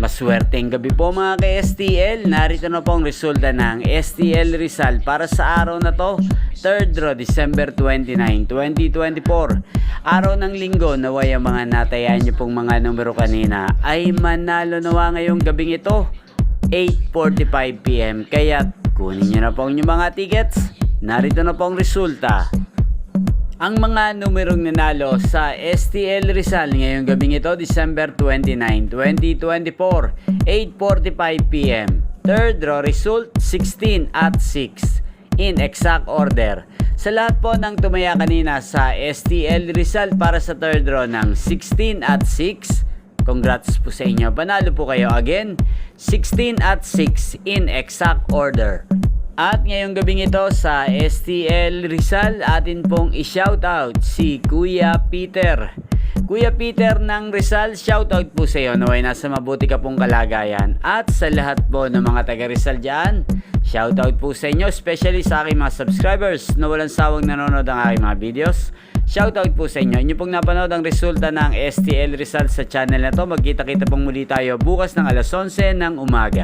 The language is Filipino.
Maswerteng gabi po mga ka-STL. Narito na po ang resulta ng STL Rizal para sa araw na to, 3rd draw, December 29, 2024. Araw ng linggo, naway ang mga natayaan nyo pong mga numero kanina ay manalo nawa ngayong gabing ito, 8:45 PM. Kaya kunin nyo na po ang inyong mga tickets. Narito na po ang resulta. Ang mga numerong nanalo sa STL Rizal ngayong gabing ito, December 29, 2024, 8:45 PM. Third draw result, 16 at 6 in exact order. Sa lahat po ng tumaya kanina sa STL Rizal para sa third draw ng 16 at 6, congrats po sa inyo. Panalo po kayo again, 16 at 6 in exact order. At ngayong gabing ito sa STL Rizal, atin pong i-shoutout si Kuya Peter. Kuya Peter ng Rizal, shoutout po sa iyo. Naway nasa mabuti ka pong kalagayan. At sa lahat po ng mga taga Rizal dyan, shoutout po sa inyo, especially sa aking mga subscribers na walang sawang nanonood ng aking mga videos. Shoutout po sa inyo. Inyo pong napanood ang resulta ng STL Rizal sa channel na to. Magkita-kita pong muli tayo bukas ng alas 11 ng umaga.